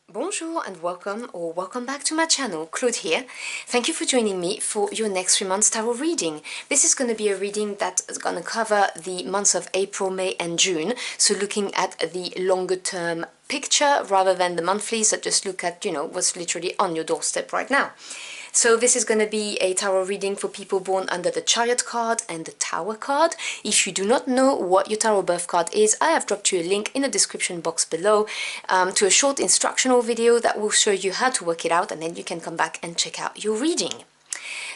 Bonjour and welcome back to my channel, Claude here. Thank you for joining me for your next 3 months tarot reading. This is going to be a reading that is going to cover the months of April, May and June, so looking at the longer term picture rather than the monthlies that just look at, what's literally on your doorstep right now. So this is going to be a tarot reading for people born under the Chariot card and the Tower card. If you do not know what your tarot birth card is, I have dropped you a link in the description box below to a short instructional video that will show you how to work it out, and then you can come back and check out your reading.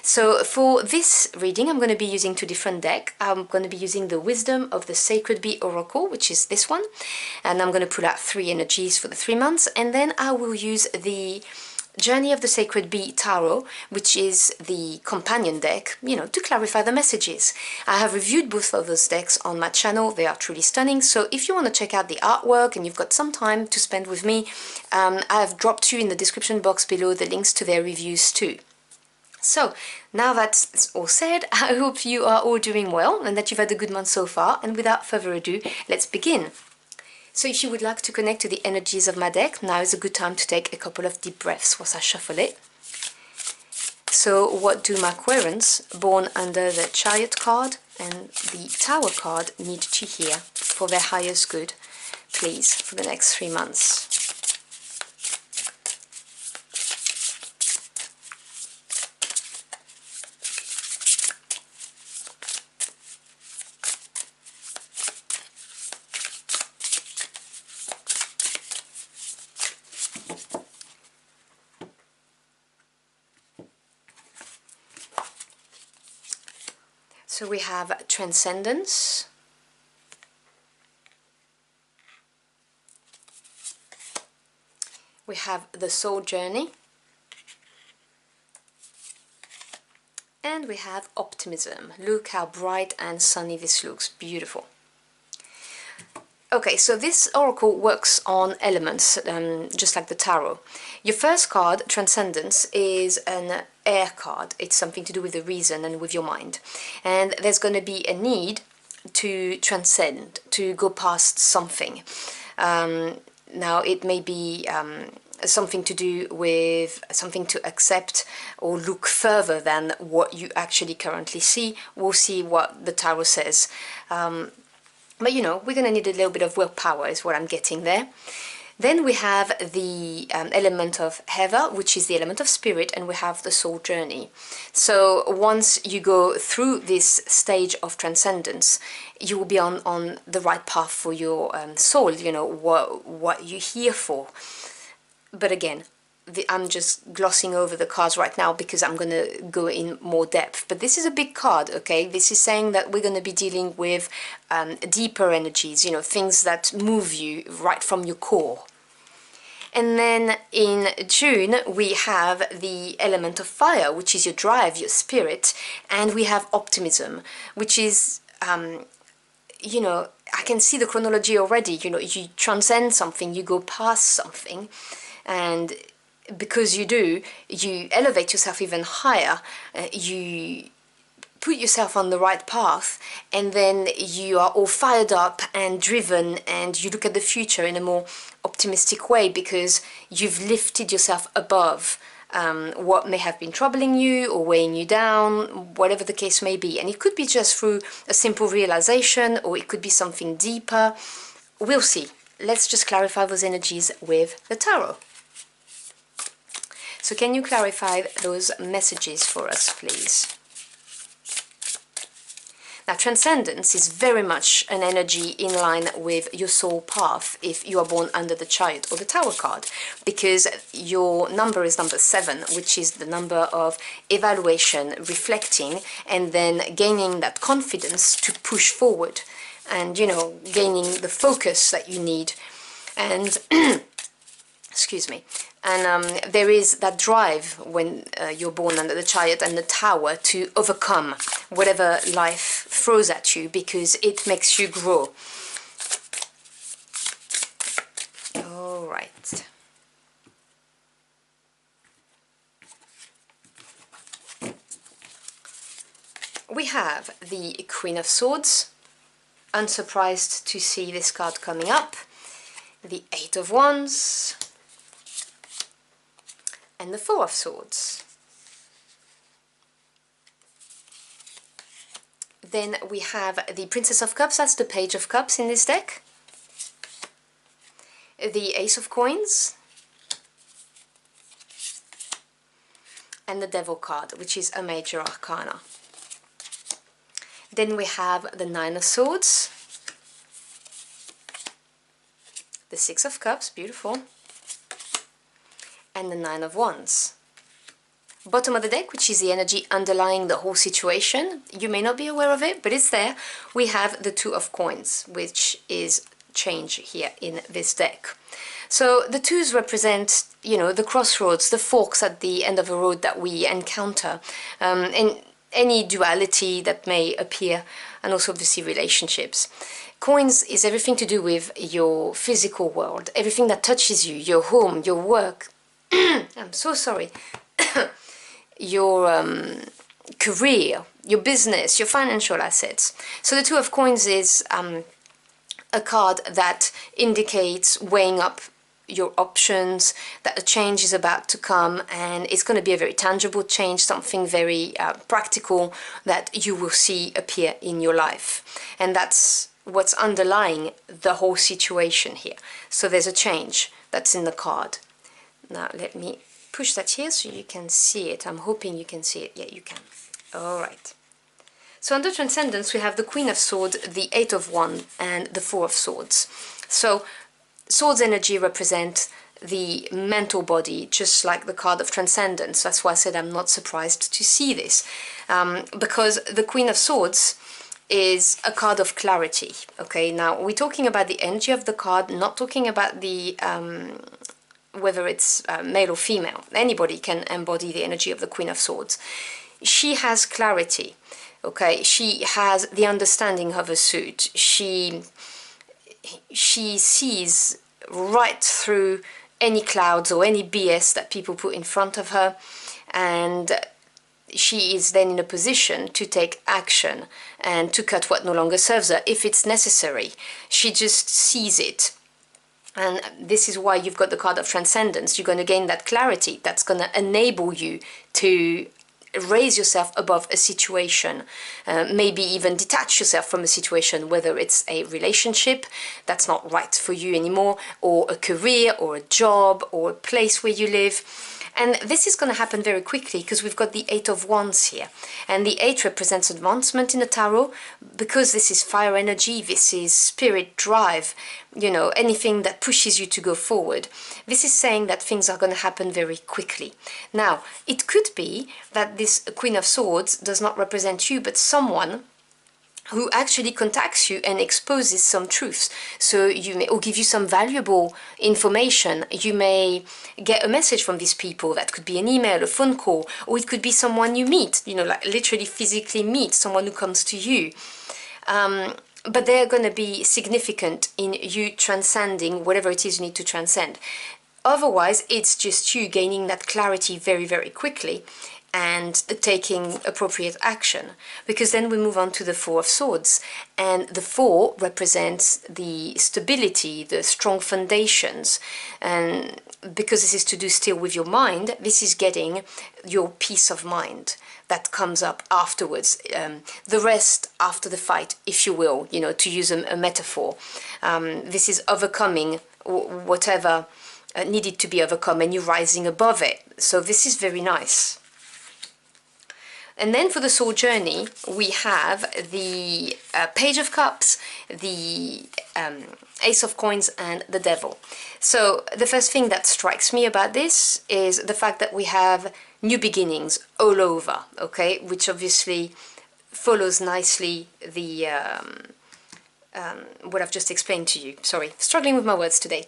So for this reading, I'm going to be using two different decks. I'm going to be using the Wisdom of the Sacred Bee Oracle, which is this one, and I'm going to pull out 3 energies for the 3 months, and then I will use the Journey of the Sacred Bee Tarot, which is the companion deck, to clarify the messages. I have reviewed both of those decks on my channel. They are truly stunning, so if you want to check out the artwork and you've got some time to spend with me, I have dropped you in the description box below the links to their reviews too. So, now that's all said, I hope you are all doing well and that you've had a good month so far, and without further ado, let's begin. So if you would like to connect to the energies of my deck, now is a good time to take a couple of deep breaths whilst I shuffle it. So what do my querents born under the Chariot card and the Tower card need to hear for their highest good, please, for the next 3 months? So we have Transcendence, we have the Soul Journey, and we have Optimism. Look how bright and sunny this looks, beautiful. Okay, so this oracle works on elements, just like the tarot. Your first card, Transcendence, is an air card. It's something to do with the reason and with your mind. And there's going to be a need to transcend, to go past something. Now, it may be something to do with something to accept or look further than what you actually currently see. We'll see what the tarot says. But we're going to need a little bit of willpower is what I'm getting there. Then we have the element of Heather, which is the element of spirit, and we have the soul journey. So once you go through this stage of transcendence, you will be on the right path for your soul, what you're here for. But again, I'm just glossing over the cards right now because I'm going to go in more depth. But this is a big card, okay? This is saying that we're going to be dealing with deeper energies, things that move you right from your core. And then in June, we have the element of fire, which is your drive, your spirit. And we have optimism, which is, I can see the chronology already. You transcend something, you go past something. And because you do, you elevate yourself even higher, you put yourself on the right path, and then you are all fired up and driven, and you look at the future in a more optimistic way because you've lifted yourself above what may have been troubling you or weighing you down, whatever the case may be. And it could be just through a simple realization, or it could be something deeper. We'll see. Let's just clarify those energies with the tarot. So can you clarify those messages for us, please? Now, Transcendence is very much an energy in line with your soul path if you are born under the Chariot or the Tower card, because your number is number 7, which is the number of evaluation, reflecting, and then gaining that confidence to push forward and, gaining the focus that you need. And excuse me. And there is that drive when you're born under the Chariot and the Tower to overcome whatever life throws at you because it makes you grow. All right. We have the Queen of Swords. Unsurprised to see this card coming up. The Eight of Wands. and the Four of Swords. Then we have the Princess of Cups, that's the Page of Cups in this deck. The Ace of Coins. And the Devil card, which is a major arcana. Then we have the Nine of Swords. The Six of Cups, beautiful. And the Nine of Wands. Bottom of the deck, which is the energy underlying the whole situation. You may not be aware of it, but it's there. We have the Two of Coins, which is change here in this deck. So the twos represent, you know, the crossroads, the forks at the end of a road that we encounter, and any duality that may appear, and also obviously relationships. Coins is everything to do with your physical world, everything that touches you, your home, your work. I'm so sorry. Your career, your business, your financial assets. So the Two of Coins is a card that indicates weighing up your options, that a change is about to come, and it's going to be a very tangible change, something very practical that you will see appear in your life. And that's what's underlying the whole situation here. So there's a change that's in the card. Now let me push that here so you can see it. I'm hoping you can see it. Yeah, you can. All right. So under Transcendence we have the Queen of Swords, the Eight of Wands, and the Four of Swords. So Swords energy represent the mental body, just like the card of Transcendence. That's why I said I'm not surprised to see this, because the Queen of Swords is a card of clarity. Okay, now we're talking about the energy of the card, not talking about the whether it's male or female. Anybody can embody the energy of the Queen of Swords. She has clarity. Okay, she has the understanding of a suit. She sees right through any clouds or any BS that people put in front of her, and she is then in a position to take action and to cut what no longer serves her if it's necessary. She just sees it. And this is why you've got the card of Transcendence. You're going to gain that clarity that's going to enable you to raise yourself above a situation, maybe even detach yourself from a situation, whether it's a relationship that's not right for you anymore, or a career, or a job, or a place where you live. And this is going to happen very quickly because we've got the Eight of Wands here. And the Eight represents advancement in the tarot, because this is fire energy, this is spirit drive, you know, anything that pushes you to go forward. This is saying that things are going to happen very quickly. Now, it could be that this Queen of Swords does not represent you, but someone who actually contacts you and exposes some truths. So you may, or give you some valuable information. You may get a message from these people. That could be an email, a phone call, or it could be someone you meet, you know, like literally physically meet, someone who comes to you. But they're going to be significant in you transcending whatever it is you need to transcend. Otherwise, it's just you gaining that clarity very, very quickly and taking appropriate action, because then we move on to the Four of Swords, and the Four represents the stability, the strong foundations, and because this is to do still with your mind, this is getting your peace of mind that comes up afterwards, the rest after the fight, if you will, you know, to use a metaphor. This is overcoming whatever needed to be overcome, and you're rising above it. So this is very nice. And then for the soul journey, we have the Page of Cups, the Ace of Coins, and the Devil. So the first thing that strikes me about this is the fact that we have new beginnings all over, okay, which obviously follows nicely the what I've just explained to you. Sorry, struggling with my words today.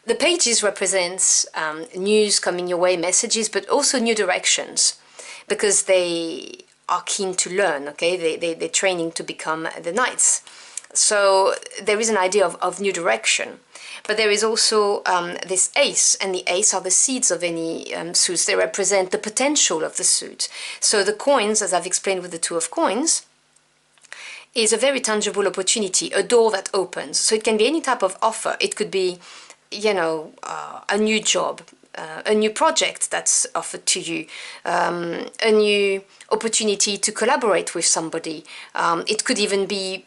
The pages represents news coming your way, messages, but also new directions, because they are keen to learn, okay? They're training to become the knights. So there is an idea of new direction. But there is also this ace, and the ace are the seeds of any suits. They represent the potential of the suit. So the coins, as I've explained with the Two of Coins, is a very tangible opportunity, a door that opens. So it can be any type of offer. It could be, you know, a new job, a new project that's offered to you, a new opportunity to collaborate with somebody. It could even be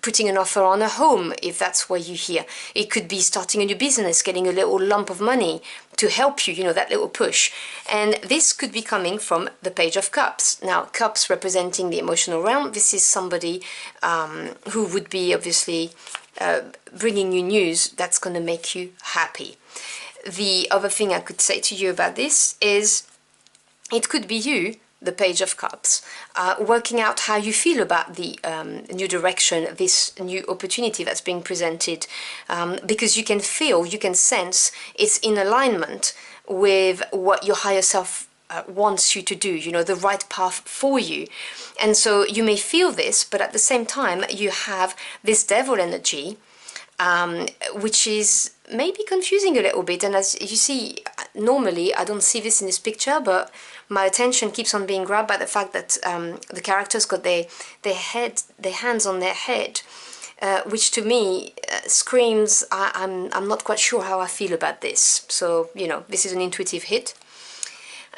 putting an offer on a home, if that's what you hear. It could be starting a new business, getting a little lump of money to help you, that little push. And this could be coming from the Page of Cups. Now, Cups representing the emotional realm, this is somebody who would be obviously bringing you news that's going to make you happy. The other thing I could say to you about this is it could be you, the Page of Cups, working out how you feel about the new direction, this new opportunity that's being presented, because you can feel, you can sense it's in alignment with what your higher self wants you to do, the right path for you. And so you may feel this, but at the same time you have this devil energy, which is maybe confusing a little bit. And as you see, normally I don't see this in this picture, but my attention keeps on being grabbed by the fact that the characters got their hands on their head, which to me screams, I'm not quite sure how I feel about this. So, this is an intuitive hit.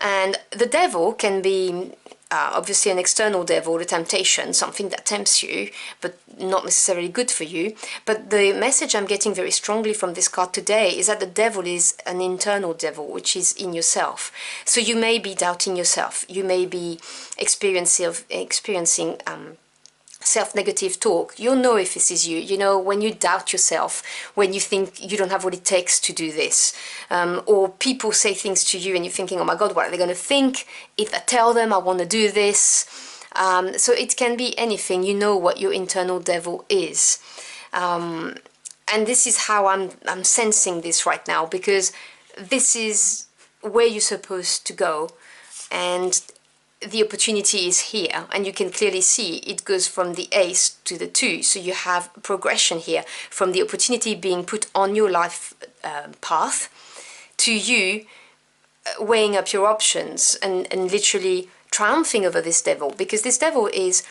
And the devil can be obviously an external devil, the temptation, something that tempts you, but not necessarily good for you. But the message I'm getting very strongly from this card today is that the devil is an internal devil, which is in yourself. So you may be doubting yourself. You may be experiencing self-negative talk. You'll know if this is you. When you doubt yourself, when you think you don't have what it takes to do this, or people say things to you and you're thinking, oh my God, what are they going to think if I tell them I want to do this? So it can be anything. You know what your internal devil is. And this is how I'm sensing this right now, because this is where you're supposed to go. And the opportunity is here, and you can clearly see it goes from the ace to the 2. So you have progression here from the opportunity being put on your life path to you weighing up your options and literally triumphing over this devil, because this devil is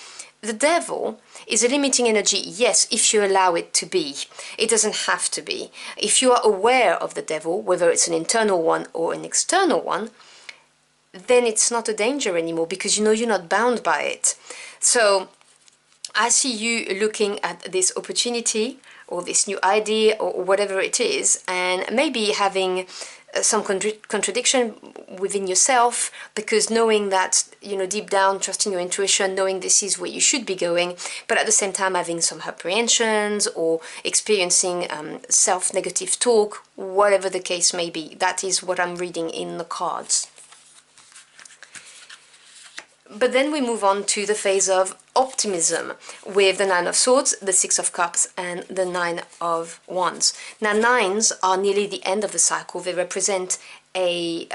a limiting energy, yes, if you allow it to be. It doesn't have to be. If you are aware of the devil, whether it's an internal one or an external one, then it's not a danger anymore, because you're not bound by it. So I see you looking at this opportunity or this new idea or whatever it is, and maybe having some contradiction within yourself, because knowing that, deep down, trusting your intuition, knowing this is where you should be going, but at the same time having some apprehensions or experiencing self-negative talk, whatever the case may be. That is what I'm reading in the cards. But then we move on to the phase of optimism with the 9 of Swords, the 6 of Cups, and the 9 of Wands. Now, 9s are nearly the end of the cycle. They represent a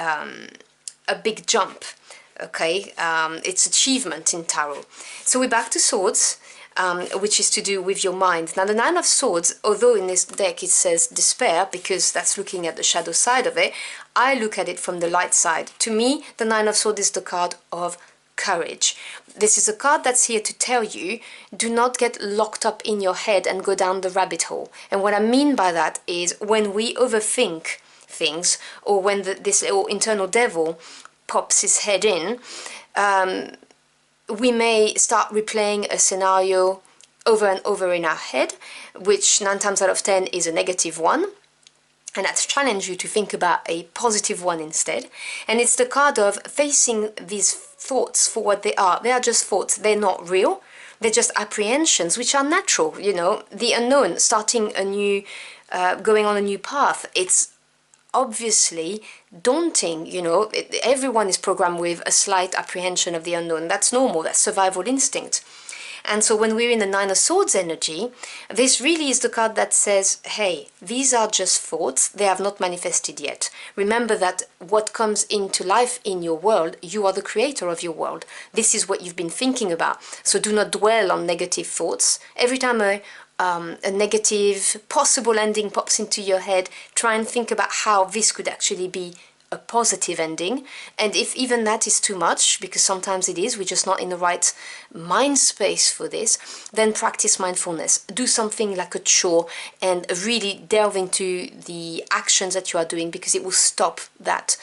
big jump, okay? It's achievement in tarot. So we're back to Swords, which is to do with your mind. Now, the 9 of Swords, although in this deck it says despair, because that's looking at the shadow side of it, I look at it from the light side. To me, the 9 of Swords is the card of courage. This is a card that's here to tell you, do not get locked up in your head and go down the rabbit hole. And what I mean by that is, when we overthink things, or when this little internal devil pops his head in, we may start replaying a scenario over and over in our head, which 9 times out of 10 is a negative one. And that's challenge you to think about a positive one instead. And it's the card of facing these thoughts for what they are. They are just thoughts. They're not real. They're just apprehensions, which are natural. The unknown, starting a new, going on a new path. It's obviously daunting. Everyone is programmed with a slight apprehension of the unknown. That's normal. That's survival instinct. And so when we're in the 9 of Swords energy, this really is the card that says, hey, these are just thoughts, they have not manifested yet. Remember that what comes into life in your world, you are the creator of your world. This is what you've been thinking about. So do not dwell on negative thoughts. Every time a negative possible ending pops into your head, try and think about how this could actually be a positive ending. And if even that is too much, because sometimes it is, we're just not in the right mind space for this, then practice mindfulness. Do something like a chore and really delve into the actions that you are doing, because it will stop that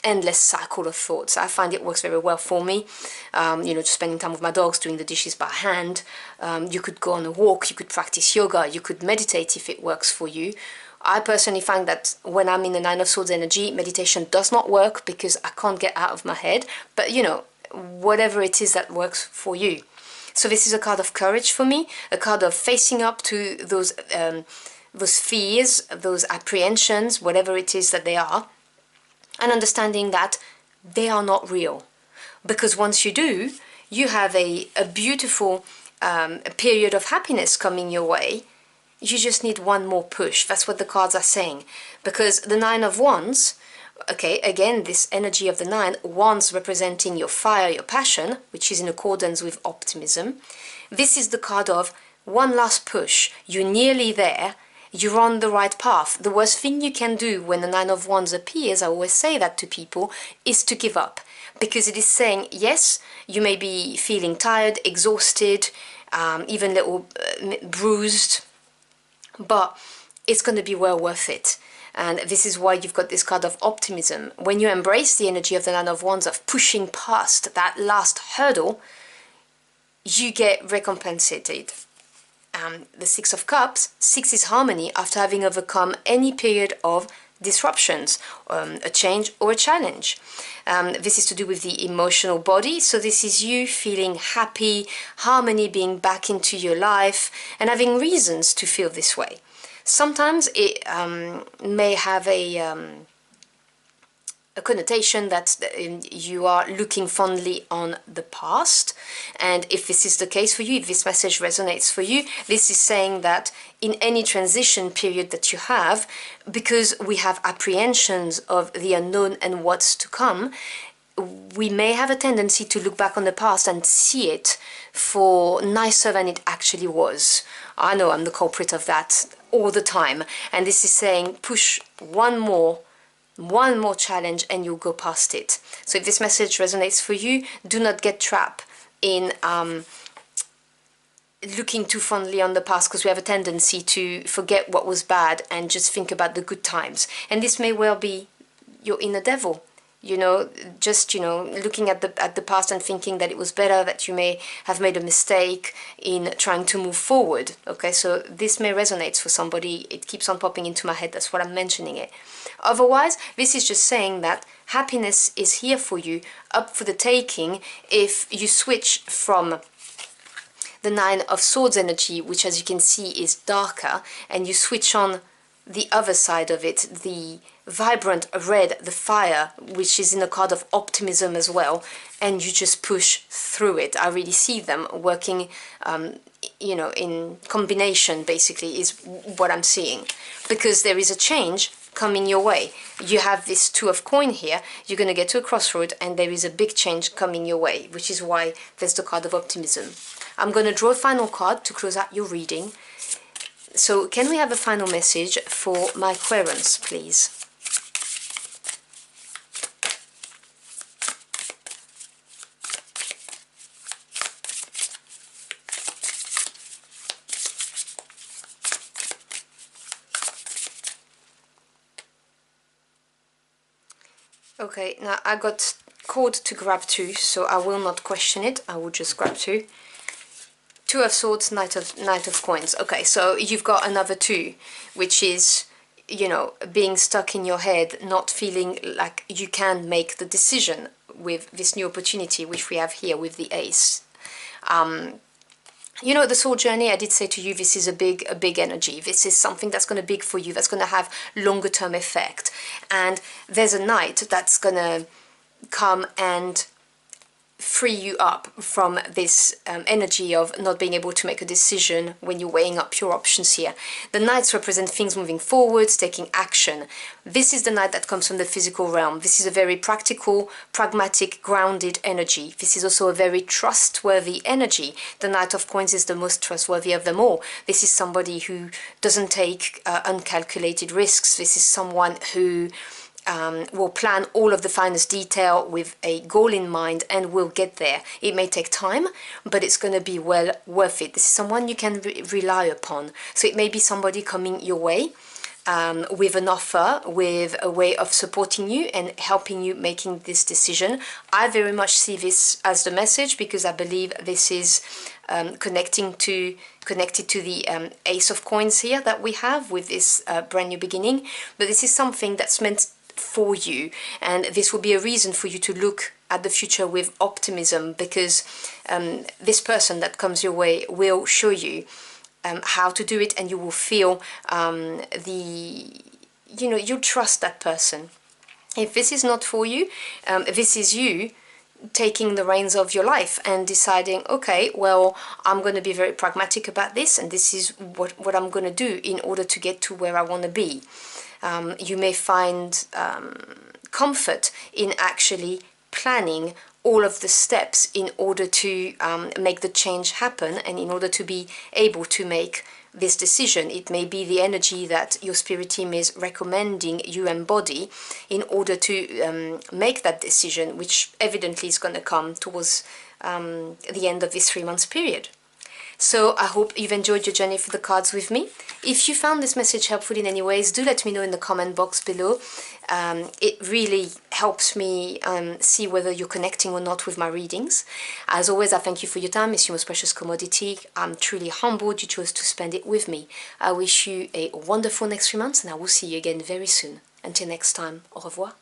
endless cycle of thoughts. I find it works very well for me. Just spending time with my dogs, doing the dishes by hand. You could go on a walk, you could practice yoga, you could meditate if it works for you. I personally find that when I'm in the Nine of Swords energy, meditation does not work because I can't get out of my head. But whatever it is that works for you. So this is a card of courage for me, a card of facing up to those fears, those apprehensions, whatever it is that they are, and understanding that they are not real. Because once you do, you have a beautiful period of happiness coming your way. You just need one more push. That's what the cards are saying. Because the Nine of Wands, okay, again, this energy of the Nine, Wands representing your fire, your passion, which is in accordance with optimism. This is the card of one last push. You're nearly there. You're on the right path. The worst thing you can do when the Nine of Wands appears, I always say that to people, is to give up. Because it is saying, yes, you may be feeling tired, exhausted, even a little bruised, but it's going to be well worth it. And this is why you've got this card of optimism. When you embrace the energy of the Nine of Wands, of pushing past that last hurdle, you get recompensated. The Six of Cups, 6 is harmony after having overcome any period of disruptions, a change or a challenge. This is to do with the emotional body, so this is you feeling happy, harmony being back into your life, and having reasons to feel this way. Sometimes it may have a connotation that you are looking fondly on the past, and if this is the case for you, if this message resonates for you, this is saying that in any transition period that you have, because we have apprehensions of the unknown and what's to come, we may have a tendency to look back on the past and see it for nicer than it actually was. I know I'm the culprit of that all the time, and this is saying push one more challenge and you'll go past it. So if this message resonates for you, do not get trapped in looking too fondly on the past, because we have a tendency to forget what was bad and just think about the good times. And this may well be your inner devil, looking at the past and thinking that it was better, that you may have made a mistake in trying to move forward. Okay, so this may resonate for somebody. It keeps on popping into my head, that's what I'm mentioning it. Otherwise, this is just saying that happiness is here for you, up for the taking, if you switch from the Nine of Swords energy, which as you can see is darker, and you switch on the other side of it, the vibrant red, the fire, which is in a card of optimism as well, and you just push through it. I really see them working, in combination, basically, is what I'm seeing. Because there is a change coming your way. You have this Two of Coin here, you're going to get to a crossroad, and there is a big change coming your way, which is why there's the card of optimism. I'm going to draw a final card to close out your reading. So can we have a final message for my Aquarians, please? Okay, now I got called to grab two, so I will not question it. I will just grab two. Two of Swords, Knight of Coins. Okay, so you've got another two, which is, being stuck in your head, not feeling like you can make the decision with this new opportunity, which we have here with the Ace. The soul journey, I did say to you, this is a big energy. This is something that's going to be big for you, that's going to have longer term effect. And there's a knight that's going to come and free you up from this energy of not being able to make a decision when you're weighing up your options here. The knights represent things moving forwards, taking action. This is the knight that comes from the physical realm. This is a very practical, pragmatic, grounded energy. This is also a very trustworthy energy. The Knight of Coins is the most trustworthy of them all. This is somebody who doesn't take uncalculated risks. This is someone who will plan all of the finest detail with a goal in mind and will get there. It may take time, but it's going to be well worth it. This is someone you can rely upon. So it may be somebody coming your way with an offer, with a way of supporting you and helping you making this decision. I very much see this as the message, because I believe this is connected to the Ace of Coins here that we have with this brand new beginning. But this is something that's meant for you, and this will be a reason for you to look at the future with optimism, because this person that comes your way will show you how to do it, and you will feel you'll trust that person. If this is not for you, this is you taking the reins of your life and deciding, okay, well, I'm going to be very pragmatic about this, and this is what I'm going to do in order to get to where I want to be. You may find comfort in actually planning all of the steps in order to make the change happen, and in order to be able to make this decision. It may be the energy that your spirit team is recommending you embody in order to make that decision, which evidently is going to come towards the end of this 3 months period. So I hope you've enjoyed your journey for the cards with me. If you found this message helpful in any ways, do let me know in the comment box below. It really helps me see whether you're connecting or not with my readings. As always, I thank you for your time. It's your most precious commodity. I'm truly humbled you chose to spend it with me. I wish you a wonderful next 3 months, and I will see you again very soon. Until next time, au revoir.